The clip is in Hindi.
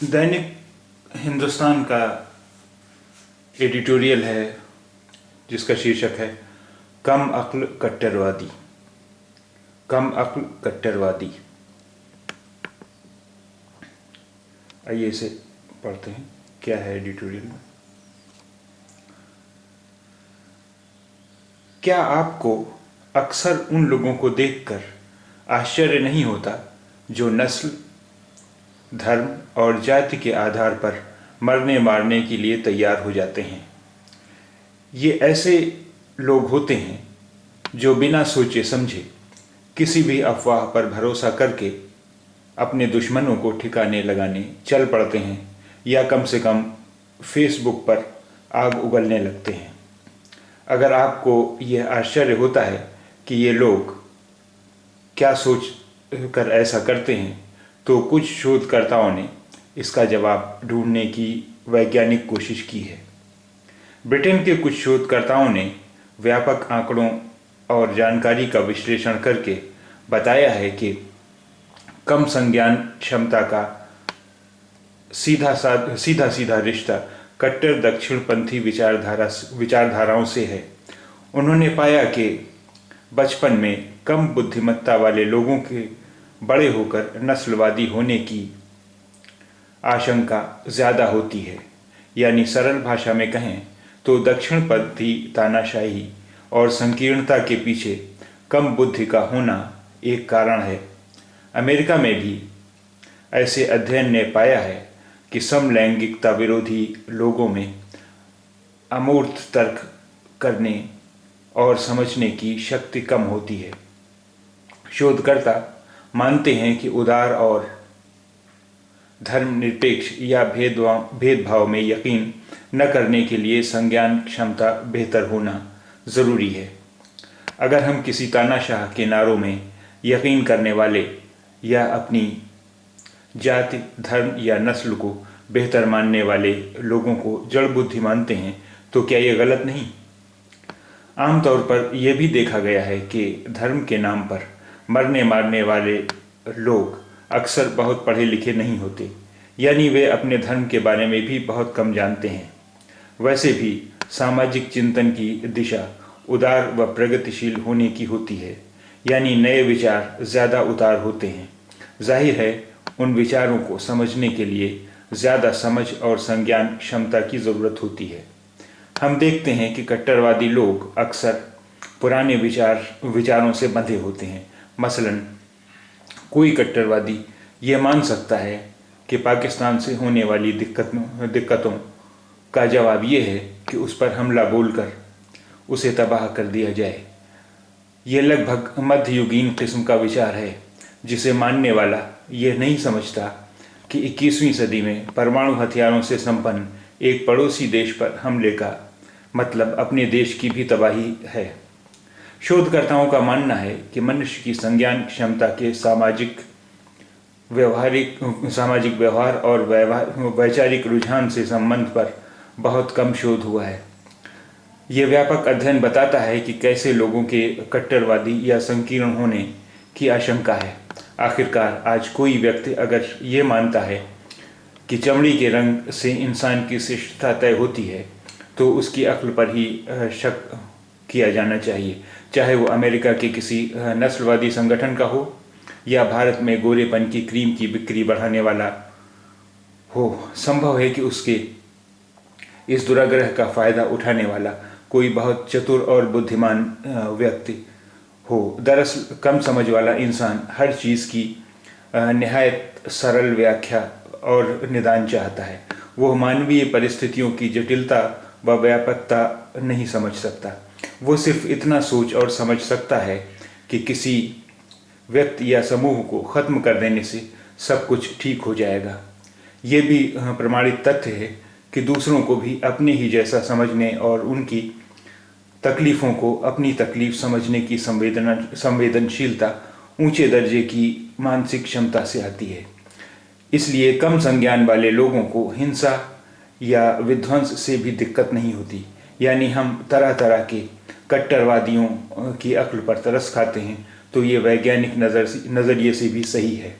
दैनिक हिंदुस्तान का एडिटोरियल है जिसका शीर्षक है कम अक्ल कट्टरवादी। कम अक्ल कट्टरवादी। आइए इसे पढ़ते हैं, क्या है एडिटोरियल में। क्या आपको अक्सर उन लोगों को देखकर आश्चर्य नहीं होता जो नस्ल, धर्म और जाति के आधार पर मरने मारने के लिए तैयार हो जाते हैं? ये ऐसे लोग होते हैं जो बिना सोचे समझे किसी भी अफवाह पर भरोसा करके अपने दुश्मनों को ठिकाने लगाने चल पड़ते हैं या कम से कम फेसबुक पर आग उगलने लगते हैं। अगर आपको यह आश्चर्य होता है कि ये लोग क्या सोच कर ऐसा करते हैं, तो कुछ शोधकर्ताओं ने इसका जवाब ढूंढने की वैज्ञानिक कोशिश की है। ब्रिटेन के कुछ शोधकर्ताओं ने व्यापक आंकड़ों और जानकारी का विश्लेषण करके बताया है कि कम संज्ञान क्षमता का सीधा रिश्ता कट्टर दक्षिणपंथी विचारधाराओं से है। उन्होंने पाया कि बचपन में कम बुद्धिमत्ता वाले लोगों के बड़े होकर नस्लवादी होने की आशंका ज़्यादा होती है। यानी सरल भाषा में कहें तो दक्षिणपंथी तानाशाही और संकीर्णता के पीछे कम बुद्धि का होना एक कारण है। अमेरिका में भी ऐसे अध्ययन ने पाया है कि समलैंगिकता विरोधी लोगों में अमूर्त तर्क करने और समझने की शक्ति कम होती है। शोधकर्ता मानते हैं कि उदार और धर्मनिरपेक्ष या भेदभाव में यकीन न करने के लिए संज्ञान क्षमता बेहतर होना ज़रूरी है। अगर हम किसी तानाशाह के नारों में यकीन करने वाले या अपनी जाति, धर्म या नस्ल को बेहतर मानने वाले लोगों को जड़ बुद्धि मानते हैं, तो क्या ये गलत नहीं? आमतौर पर यह भी देखा गया है कि धर्म के नाम पर मरने मारने वाले लोग अक्सर बहुत पढ़े लिखे नहीं होते, यानी वे अपने धर्म के बारे में भी बहुत कम जानते हैं। वैसे भी सामाजिक चिंतन की दिशा उदार व प्रगतिशील होने की होती है, यानी नए विचार ज़्यादा उदार होते हैं। जाहिर है उन विचारों को समझने के लिए ज़्यादा समझ और संज्ञान क्षमता की ज़रूरत होती है। हम देखते हैं कि कट्टरवादी लोग अक्सर पुराने विचारों से बंधे होते हैं। मसलन कोई कट्टरवादी यह मान सकता है कि पाकिस्तान से होने वाली दिक्कतों का जवाब ये है कि उस पर हमला बोलकर उसे तबाह कर दिया जाए। ये लगभग मध्ययुगीन किस्म का विचार है जिसे मानने वाला यह नहीं समझता कि 21वीं सदी में परमाणु हथियारों से संपन्न एक पड़ोसी देश पर हमले का मतलब अपने देश की भी तबाही है। शोधकर्ताओं का मानना है कि मनुष्य की संज्ञान क्षमता के सामाजिक व्यवहार और वैचारिक रुझान से संबंध पर बहुत कम शोध हुआ है। यह व्यापक अध्ययन बताता है कि कैसे लोगों के कट्टरवादी या संकीर्ण होने की आशंका है। आखिरकार आज कोई व्यक्ति अगर ये मानता है कि चमड़ी के रंग से इंसान की श्रेष्ठता तय होती है, तो उसकी अक्ल पर ही शक किया जाना चाहिए, चाहे वो अमेरिका के किसी नस्लवादी संगठन का हो या भारत में गोरेपन की क्रीम की बिक्री बढ़ाने वाला हो। संभव है कि उसके इस दुराग्रह का फ़ायदा उठाने वाला कोई बहुत चतुर और बुद्धिमान व्यक्ति हो। दरअसल कम समझ वाला इंसान हर चीज़ की निहायत सरल व्याख्या और निदान चाहता है। वो मानवीय परिस्थितियों की जटिलता व व्यापकता नहीं समझ सकता। वो सिर्फ इतना सोच और समझ सकता है कि किसी व्यक्ति या समूह को ख़त्म कर देने से सब कुछ ठीक हो जाएगा। ये भी प्रमाणित तथ्य है कि दूसरों को भी अपने ही जैसा समझने और उनकी तकलीफ़ों को अपनी तकलीफ़ समझने की संवेदनशीलता ऊंचे दर्जे की मानसिक क्षमता से आती है। इसलिए कम संज्ञान वाले लोगों को हिंसा या विध्वंस से भी दिक्कत नहीं होती। यानी हम तरह तरह के कट्टरवादियों की अक्ल पर तरस खाते हैं, तो ये वैज्ञानिक नज़रिए से भी सही है।